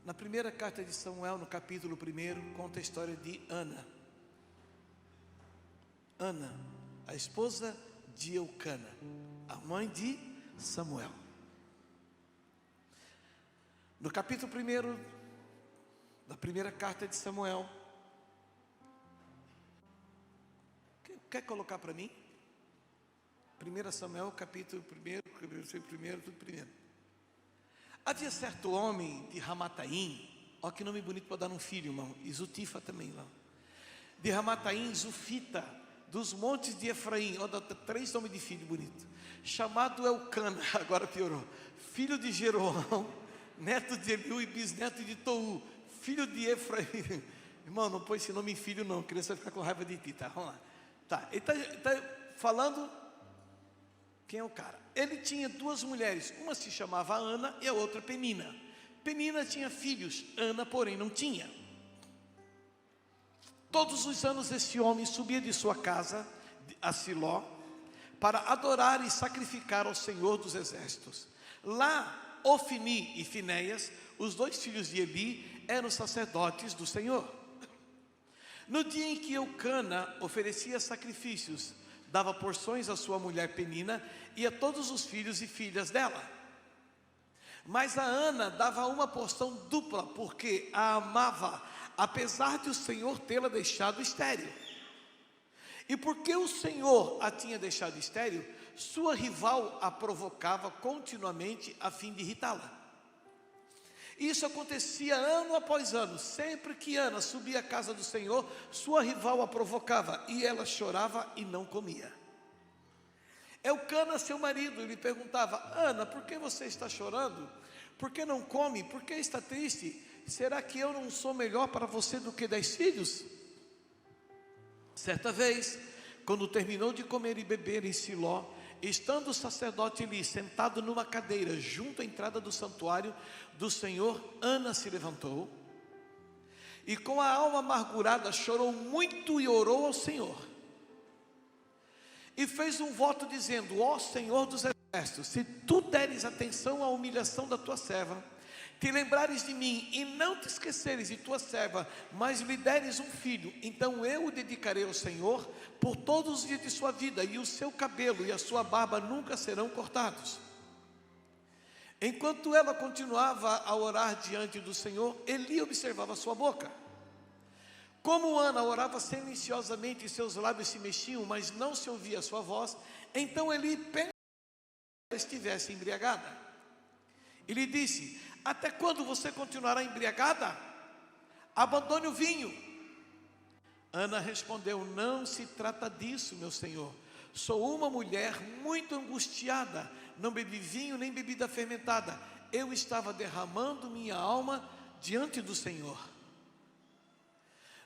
Na primeira carta de Samuel, no capítulo 1, conta a história de Ana. Ana, a esposa de Eucana, a mãe de Samuel. No capítulo 1 da primeira carta de Samuel, quer colocar para mim? 1 Samuel, capítulo 1, tudo primeiro. Havia certo homem de Ramataim, olha que nome bonito para dar um filho, irmão, e Zutifa também lá. De Ramataim, Zufita, dos montes de Efraim, olha, 3 nomes de filho bonito. Chamado Eucana, agora piorou, filho de Jeroão, neto de Eliú e bisneto de Tou, filho de Efraim. Irmão, não põe esse nome em filho não, a criança vai ficar com raiva de ti, tá? Vamos lá. Tá, ele está falando quem é o cara. Ele tinha 2 mulheres, uma se chamava Ana e a outra Penina. Penina tinha filhos, Ana porém não tinha. Todos os anos esse homem subia de sua casa a Siló para adorar e sacrificar ao Senhor dos Exércitos. Lá, Ofni e Finéias, os 2 filhos de Eli, eram sacerdotes do Senhor. No dia em que Eucana oferecia sacrifícios, dava porções à sua mulher Penina e a todos os filhos e filhas dela. Mas a Ana dava uma porção dupla, porque a amava, apesar de o Senhor tê-la deixado estéril. E porque o Senhor a tinha deixado estéril, sua rival a provocava continuamente a fim de irritá-la. Isso acontecia ano após ano. Sempre que Ana subia à casa do Senhor, sua rival a provocava, e ela chorava e não comia. Eucana, seu marido, lhe perguntava: Ana, por que você está chorando? Por que não come? Por que está triste? Será que eu não sou melhor para você do que 10 filhos? Certa vez, quando terminou de comer e beber em Siló, estando o sacerdote Eli sentado numa cadeira junto à entrada do santuário do Senhor, Ana se levantou e com a alma amargurada chorou muito e orou ao Senhor. E fez um voto dizendo: ó Senhor dos Exércitos, se tu deres atenção à humilhação da tua serva, te lembrares de mim e não te esqueceres de tua serva, mas lhe deres um filho, então eu o dedicarei ao Senhor por todos os dias de sua vida, e o seu cabelo e a sua barba nunca serão cortados. Enquanto ela continuava a orar diante do Senhor, Eli observava sua boca. Como Ana orava silenciosamente e seus lábios se mexiam, mas não se ouvia a sua voz, então Eli pensou que ela estivesse embriagada. E lhe disse: até quando você continuará embriagada? Abandone o vinho. Ana respondeu: não se trata disso, meu senhor. Sou uma mulher muito angustiada, não bebi vinho nem bebida fermentada. Eu estava derramando minha alma diante do Senhor.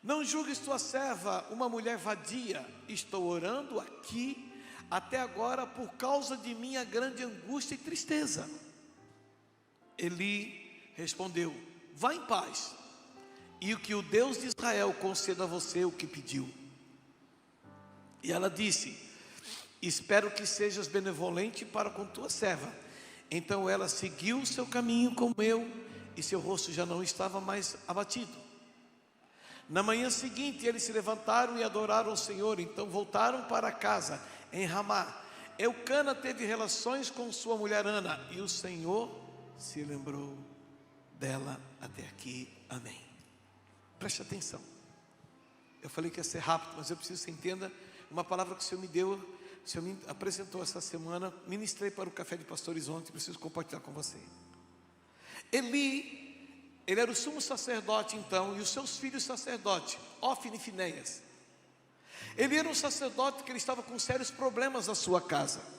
Não julgues tua serva uma mulher vadia. Estou orando aqui até agora por causa de minha grande angústia e tristeza. Eli respondeu: vá em paz, e o que o Deus de Israel conceda a você o que pediu. E ela disse: espero que sejas benevolente para com tua serva. Então ela seguiu o seu caminho como eu, e seu rosto já não estava mais abatido. Na manhã seguinte eles se levantaram e adoraram o Senhor. Então voltaram para casa em Ramá. Eucana teve relações com sua mulher Ana, e o Senhor se lembrou dela até aqui. Amém. Preste atenção. Eu falei que ia ser rápido, mas eu preciso que você entenda uma palavra que o Senhor me deu, o Senhor me apresentou essa semana. Ministrei para o Café de Pastores ontem, preciso compartilhar com você. Eli, ele era o sumo sacerdote então, e os seus filhos sacerdotes, Ofni e Finéias. Ele era um sacerdote que ele estava com sérios problemas na sua casa.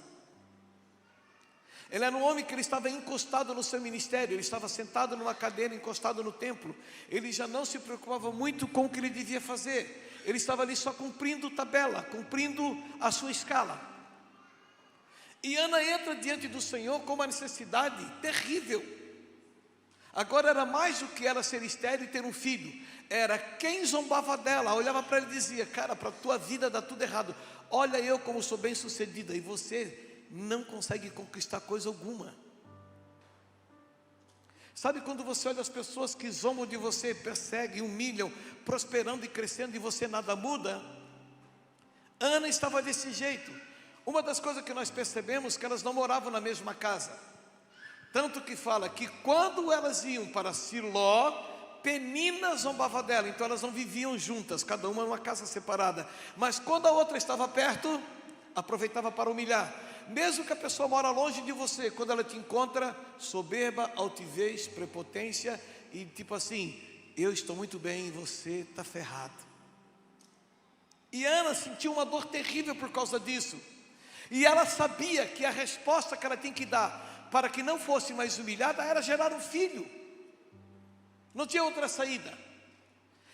Ele era um homem que ele estava encostado no seu ministério. Ele estava sentado numa cadeira, encostado no templo. Ele já não se preocupava muito com o que ele devia fazer. Ele estava ali só cumprindo tabela, cumprindo a sua escala. E Ana entra diante do Senhor com uma necessidade terrível. Agora era mais do que ela ser estéril e ter um filho. Era quem zombava dela, olhava para ela e dizia: cara, para a tua vida dá tudo errado. Olha eu como sou bem sucedida, e você não consegue conquistar coisa alguma. Sabe quando você olha as pessoas que zombam de você, perseguem, humilham, prosperando e crescendo e você nada muda? Ana estava desse jeito. Uma das coisas que nós percebemos é que elas não moravam na mesma casa. Tanto que fala que quando elas iam para Siló, Penina zombava dela. Então elas não viviam juntas, cada uma numa casa separada. Mas quando a outra estava perto, aproveitava para humilhar. Mesmo que a pessoa mora longe de você, quando ela te encontra, soberba, altivez, prepotência e tipo assim, eu estou muito bem e você está ferrado. E Ana sentiu uma dor terrível por causa disso. E ela sabia que a resposta que ela tinha que dar para que não fosse mais humilhada era gerar um filho. Não tinha outra saída.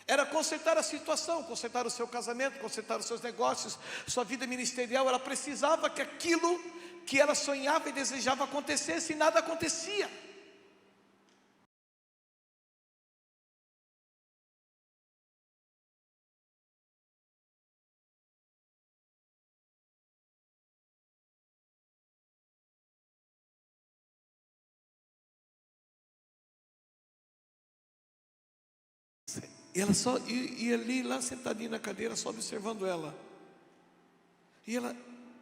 Era consertar a situação, consertar o seu casamento, consertar os seus negócios, sua vida ministerial. Ela precisava que aquilo que ela sonhava e desejava acontecesse, e nada acontecia. E ela só ia ali, lá sentadinha na cadeira, só observando ela. E ela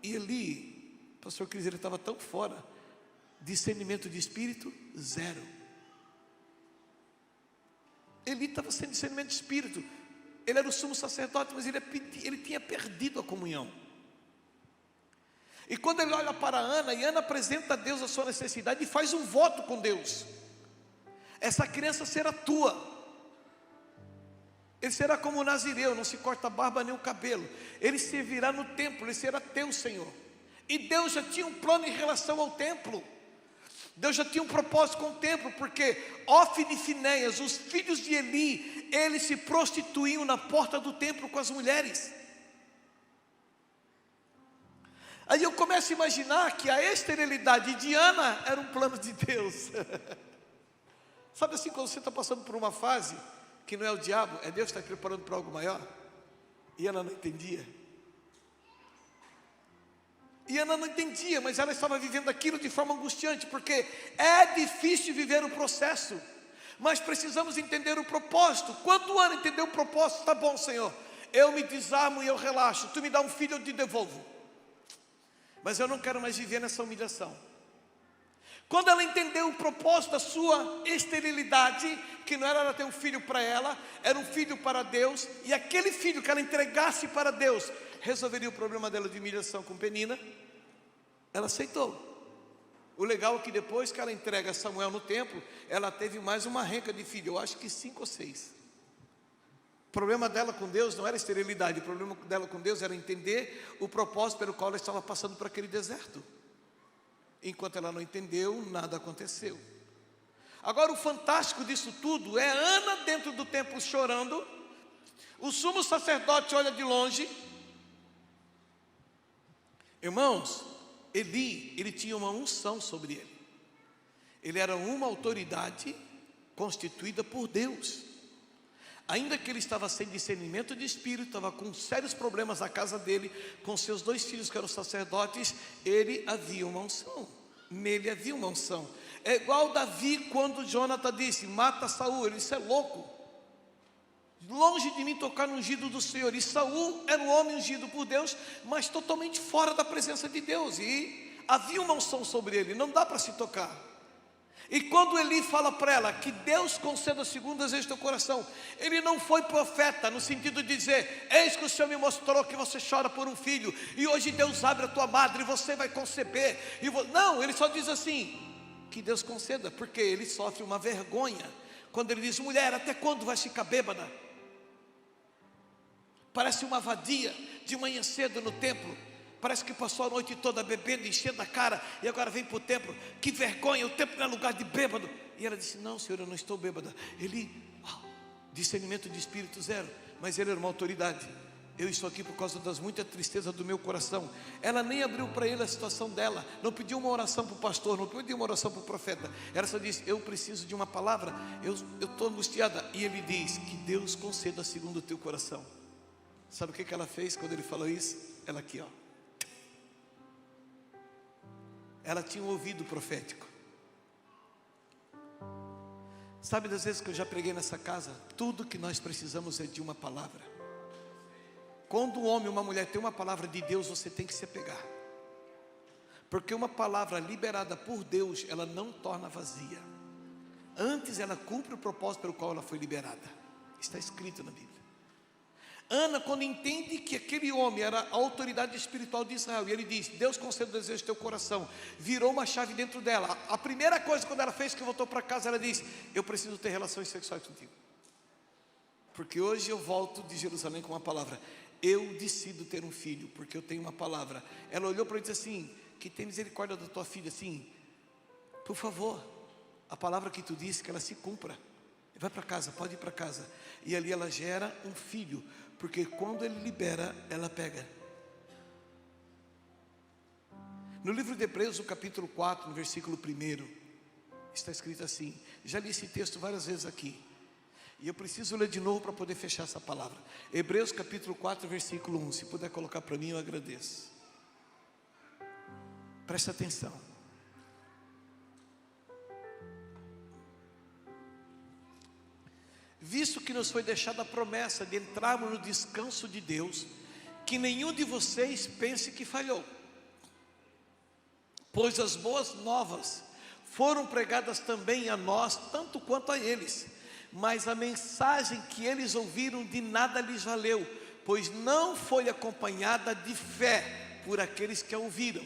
ia ali, o pastor Cris, ele estava tão fora, discernimento de espírito, zero. Ele estava sem discernimento de espírito. Ele era o sumo sacerdote, mas ele tinha perdido a comunhão. E quando ele olha para Ana, e Ana apresenta a Deus a sua necessidade, e faz um voto com Deus: essa criança será tua. Ele será como o nazireu, não se corta a barba nem o cabelo. Ele servirá no templo, ele será teu, Senhor. E Deus já tinha um plano em relação ao templo. Deus já tinha um propósito com o templo, porque Ofni e Finéias, os filhos de Eli, eles se prostituíam na porta do templo com as mulheres. Aí eu começo a imaginar que a esterilidade de Ana era um plano de Deus. Sabe assim, quando você está passando por uma fase que não é o diabo, é Deus que está preparando para algo maior? E Ana não entendia. E Ana não entendia, mas ela estava vivendo aquilo de forma angustiante, porque é difícil viver o processo, mas precisamos entender o propósito. Quando Ana entendeu o propósito, tá bom, Senhor, eu me desarmo e eu relaxo, tu me dá um filho, eu te devolvo, mas eu não quero mais viver nessa humilhação. Quando ela entendeu o propósito da sua esterilidade, que não era ela ter um filho para ela, era um filho para Deus, e aquele filho que ela entregasse para Deus resolveria o problema dela de humilhação com Penina, ela aceitou. O legal é que depois que ela entrega Samuel no templo, ela teve mais uma renca de filho, eu acho que 5 ou 6. O problema dela com Deus não era esterilidade, o problema dela com Deus era entender o propósito pelo qual ela estava passando por aquele deserto. Enquanto ela não entendeu, nada aconteceu. Agora o fantástico disso tudo é Ana dentro do templo chorando. O sumo sacerdote olha de longe. Irmãos, ele tinha uma unção sobre ele. Ele era uma autoridade constituída por Deus. Ainda que ele estava sem discernimento de espírito, estava com sérios problemas na casa dele, com seus 2 filhos que eram sacerdotes, ele havia uma unção. Nele havia uma unção. É igual Davi quando Jonathan disse: mata Saul. Ele disse: é louco, longe de mim tocar no ungido do Senhor. E Saul era um homem ungido por Deus, mas totalmente fora da presença de Deus, e havia uma unção sobre ele, não dá para se tocar. E quando Eli fala para ela que Deus conceda segundo o desejo do teu coração, ele não foi profeta no sentido de dizer: eis que o Senhor me mostrou que você chora por um filho, e hoje Deus abre a tua madre e você vai conceber. Não, ele só diz assim: que Deus conceda, porque ele sofre uma vergonha quando ele diz: mulher, até quando vai ficar bêbada? Parece uma vadia de manhã cedo no templo. Parece que passou a noite toda bebendo, enchendo a cara, e agora vem para o templo. Que vergonha, o templo não é lugar de bêbado. E ela disse: não, Senhor, eu não estou bêbada. Ele, discernimento de espírito zero, mas ele era uma autoridade. Eu estou aqui por causa das muitas tristezas do meu coração. Ela nem abriu para ele a situação dela, não pediu uma oração para o pastor, não pediu uma oração para o profeta. Ela só disse: eu preciso de uma palavra, eu estou angustiada. E ele diz: que Deus conceda segundo o teu coração. Sabe o que ela fez quando ele falou isso? Ela aqui, ó. Ela tinha um ouvido profético. Sabe das vezes que eu já preguei nessa casa? Tudo que nós precisamos é de uma palavra. Quando um homem ou uma mulher tem uma palavra de Deus, você tem que se apegar. Porque uma palavra liberada por Deus, ela não torna vazia. Antes ela cumpre o propósito pelo qual ela foi liberada. Está escrito na Bíblia. Ana, quando entende que aquele homem era a autoridade espiritual de Israel, e ele diz: Deus concede o desejo do teu coração, virou uma chave dentro dela. A primeira coisa quando ela fez, que voltou para casa, ela diz: eu preciso ter relações sexuais contigo. Porque hoje eu volto de Jerusalém com uma palavra. Eu decido ter um filho, porque eu tenho uma palavra. Ela olhou para ele e disse assim: que tem misericórdia da tua filha, assim, por favor, a palavra que tu disse, que ela se cumpra. Vai para casa, pode ir para casa. E ali ela gera um filho, porque quando ele libera, ela pega. No livro de Hebreus, no capítulo 4, no versículo 1, está escrito assim. Já li esse texto várias vezes aqui, e eu preciso ler de novo para poder fechar essa palavra. Hebreus capítulo 4, versículo 1. Se puder colocar para mim, eu agradeço. Presta atenção. Visto que nos foi deixada a promessa de entrarmos no descanso de Deus, que nenhum de vocês pense que falhou. Pois as boas novas foram pregadas também a nós, tanto quanto a eles. Mas a mensagem que eles ouviram de nada lhes valeu, pois não foi acompanhada de fé por aqueles que a ouviram.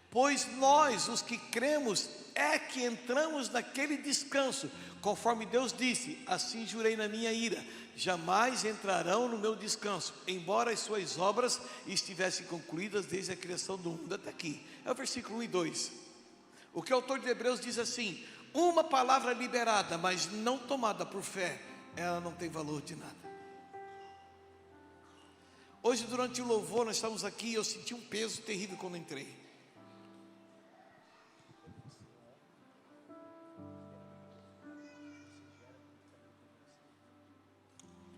Pois nós, os que cremos, é que entramos naquele descanso, conforme Deus disse: assim jurei na minha ira, jamais entrarão no meu descanso, embora as suas obras estivessem concluídas desde a criação do mundo até aqui. É o versículo 1 e 2. O que o autor de Hebreus diz assim: uma palavra liberada, mas não tomada por fé, ela não tem valor de nada. Hoje durante o louvor nós estamos aqui, eu senti um peso terrível quando entrei.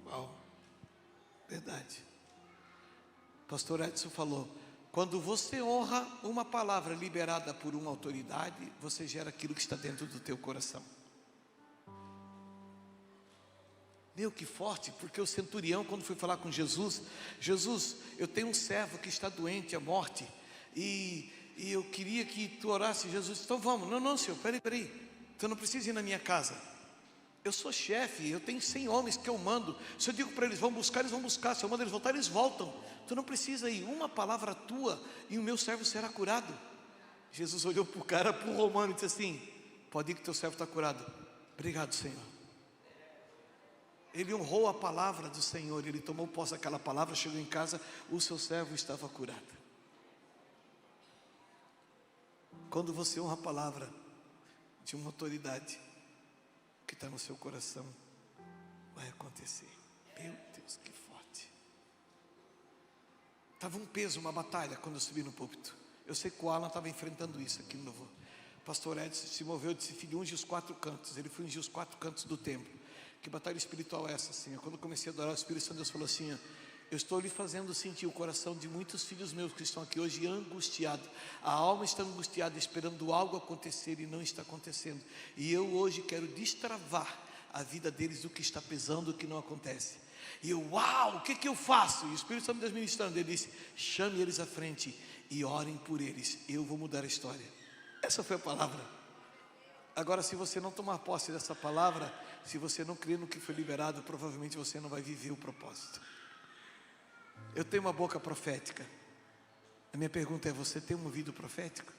Uau, verdade. Pastor Edson falou: quando você honra uma palavra liberada por uma autoridade, você gera aquilo que está dentro do teu coração. Meu, que forte, porque o centurião, quando foi falar com Jesus: Jesus, eu tenho um servo que está doente, à morte, e eu queria que tu orasse. Jesus, então vamos. Não, senhor, peraí, tu não precisa ir na minha casa. Eu sou chefe, eu tenho 100 homens que eu mando. Se eu digo para eles, vão buscar, eles vão buscar. Se eu mando eles voltar, eles voltam. Tu não precisa ir, uma palavra tua e o meu servo será curado. Jesus olhou para o cara, para o romano, e disse assim: pode ir que teu servo está curado. Obrigado, Senhor. Ele honrou a palavra do Senhor, ele tomou posse daquela palavra, chegou em casa, o seu servo estava curado. Quando você honra a palavra de uma autoridade que está no seu coração, vai acontecer. Meu Deus, que forte. Estava um peso, uma batalha quando eu subi no púlpito. Eu sei que o Alan estava enfrentando isso aqui no louvor. Pastor Edson se moveu e disse: filho, unge os 4 cantos. Ele foi ungir os 4 cantos do templo. Que batalha espiritual é essa, Senhor? Quando eu comecei a adorar, o Espírito Santo de Deus falou assim: eu estou lhe fazendo sentir o coração de muitos filhos meus que estão aqui hoje angustiados. A alma está angustiada, esperando algo acontecer e não está acontecendo. E eu hoje quero destravar a vida deles do que está pesando, do que não acontece. E eu, uau, o que eu faço? E o Espírito Santo de Deus ministrando, ele disse: chame eles à frente e orem por eles, eu vou mudar a história. Essa foi a palavra. Agora, se você não tomar posse dessa palavra, se você não crer no que foi liberado, provavelmente você não vai viver o propósito. Eu tenho uma boca profética. A minha pergunta é: você tem um ouvido profético?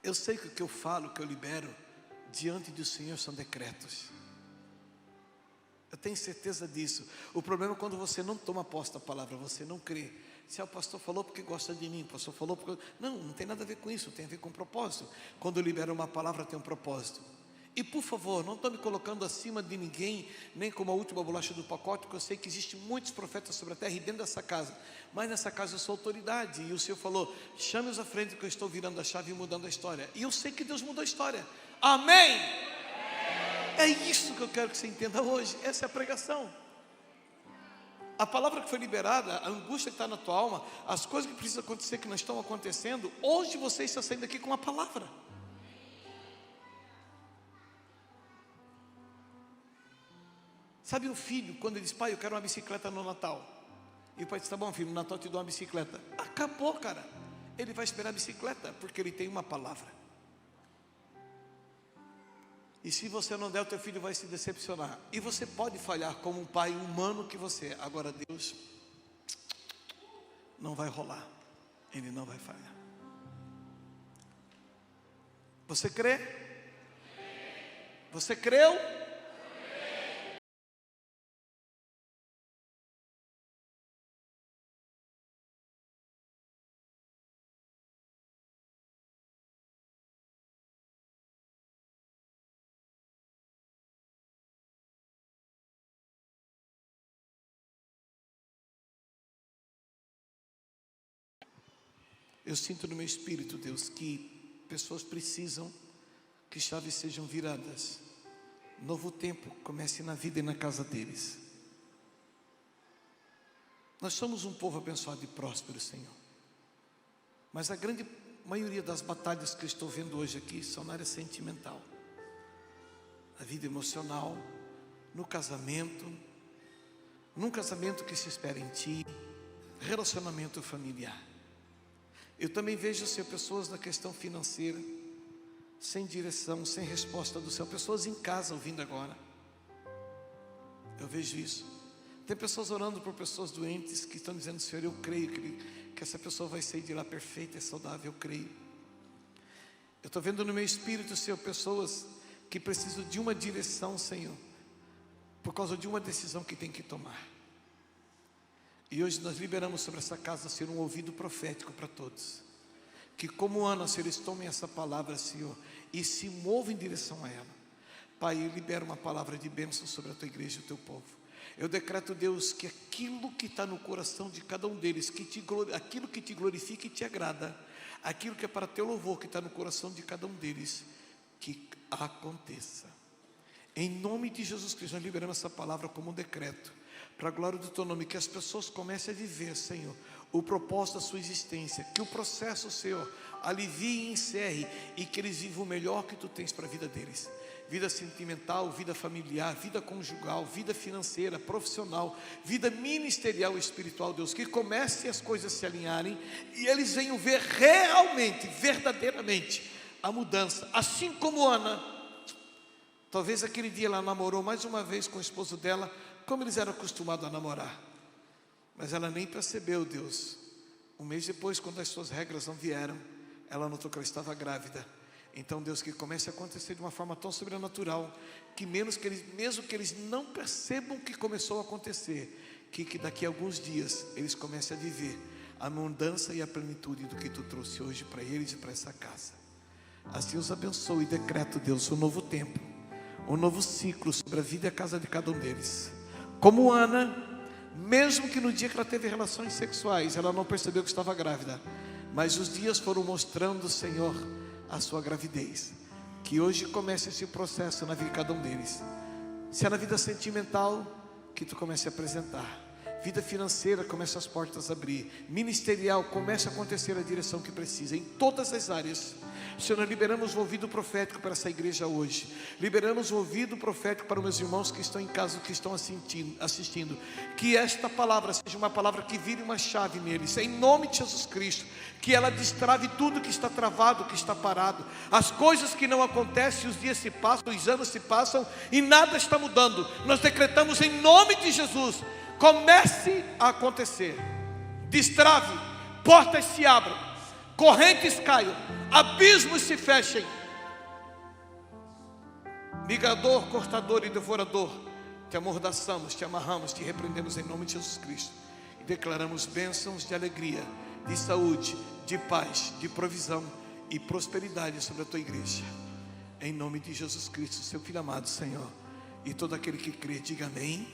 Eu sei que o que eu falo, o que eu libero diante do Senhor são decretos. Eu tenho certeza disso. O problema é quando você não toma posse da palavra, você não crê. Se o pastor falou porque gosta de mim, o pastor falou porque... Não tem nada a ver com isso, tem a ver com propósito. Quando eu libero uma palavra, tem um propósito. E por favor, não estou me colocando acima de ninguém, nem como a última bolacha do pacote, porque eu sei que existem muitos profetas sobre a terra e dentro dessa casa. Mas nessa casa eu sou autoridade. E o Senhor falou: chame-os à frente que eu estou virando a chave e mudando a história. E eu sei que Deus mudou a história. Amém? É isso que eu quero que você entenda hoje. Essa é a pregação. A palavra que foi liberada, a angústia que está na tua alma, as coisas que precisam acontecer que não estão acontecendo, hoje você está saindo aqui com uma palavra. Sabe um filho, quando ele diz: pai, eu quero uma bicicleta no Natal. E o pai diz: tá bom, filho, no Natal eu te dou uma bicicleta. Acabou, cara. Ele vai esperar a bicicleta, porque ele tem uma palavra. E se você não der, o teu filho vai se decepcionar. E você pode falhar como um pai humano que você é. Agora Deus, não vai rolar. Ele não vai falhar. Você crê? Você creu? Eu sinto no meu espírito, Deus, que pessoas precisam que chaves sejam viradas. Novo tempo comece na vida e na casa deles. Nós somos um povo abençoado e próspero, Senhor. Mas a grande maioria das batalhas que eu estou vendo hoje aqui são na área sentimental. Na vida emocional, no casamento, num casamento que se espera em Ti, relacionamento familiar. Eu também vejo, Senhor, pessoas na questão financeira, sem direção, sem resposta do céu. Pessoas em casa ouvindo agora. Eu vejo isso. Tem pessoas orando por pessoas doentes que estão dizendo: Senhor, eu creio que essa pessoa vai sair de lá perfeita e saudável. Eu creio. Eu estou vendo no meu espírito, Senhor, pessoas que precisam de uma direção, Senhor, por causa de uma decisão que tem que tomar. E hoje nós liberamos sobre essa casa, Senhor, um ouvido profético para todos. Que como Ana, Senhor, eles tomem essa palavra, Senhor, e se movam em direção a ela. Pai, eu libero uma palavra de bênção sobre a Tua igreja e o Teu povo. Eu decreto, Deus, que aquilo que está no coração de cada um deles, aquilo que Te glorifica e Te agrada, aquilo que é para Teu louvor, que está no coração de cada um deles, que aconteça. Em nome de Jesus Cristo, nós liberamos essa palavra como um decreto, para a glória do Teu nome, que as pessoas comecem a viver, Senhor, o propósito da sua existência, que o processo, Senhor, alivie e encerre, e que eles vivam o melhor que Tu tens para a vida deles. Vida sentimental, vida familiar, vida conjugal, vida financeira, profissional, vida ministerial e espiritual, Deus, que comecem as coisas a se alinharem, e eles venham ver realmente, verdadeiramente, a mudança, assim como Ana. Talvez aquele dia ela namorou mais uma vez com o esposo dela, como eles eram acostumados a namorar, mas ela nem percebeu, Deus. Um mês depois, quando as suas regras não vieram, ela notou que ela estava grávida. Então, Deus, que comece a acontecer de uma forma tão sobrenatural, que mesmo que eles não percebam que começou a acontecer, que daqui a alguns dias eles comecem a viver a mudança e a plenitude do que Tu trouxe hoje para eles e para essa casa. Assim os abençoe e decreto, Deus, um novo tempo, um novo ciclo sobre a vida e a casa de cada um deles. Como Ana, mesmo que no dia que ela teve relações sexuais, ela não percebeu que estava grávida, mas os dias foram mostrando, Senhor, a sua gravidez. Que hoje comece esse processo na vida de cada um deles. Se é na vida sentimental, que Tu comece a apresentar. Vida financeira, comece as portas a abrir. Ministerial, comece a acontecer a direção que precisa, em todas as áreas. Senhor, nós liberamos o ouvido profético para essa igreja hoje. Liberamos o ouvido profético para os meus irmãos que estão em casa, que estão assistindo. Que esta palavra seja uma palavra que vire uma chave neles, em nome de Jesus Cristo. Que ela destrave tudo que está travado, que está parado. As coisas que não acontecem, os dias se passam, os anos se passam e nada está mudando. Nós decretamos em nome de Jesus: comece a acontecer. Destrave, portas se abram, correntes caiam, abismos se fechem. Migador, cortador e devorador, Te amordaçamos, Te amarramos, Te repreendemos em nome de Jesus Cristo. E declaramos bênçãos de alegria, de saúde, de paz, de provisão e prosperidade sobre a Tua igreja. Em nome de Jesus Cristo, Seu Filho amado, Senhor. E todo aquele que crê, diga amém.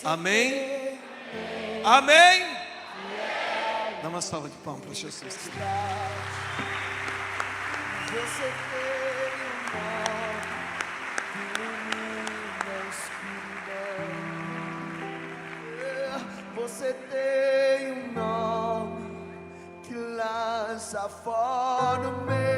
Amém. Amém. Amém. Dá uma salva de palmas para Jesus. Você tem um nome que ilumina a escuridão. Você tem um nome que lança fora o medo.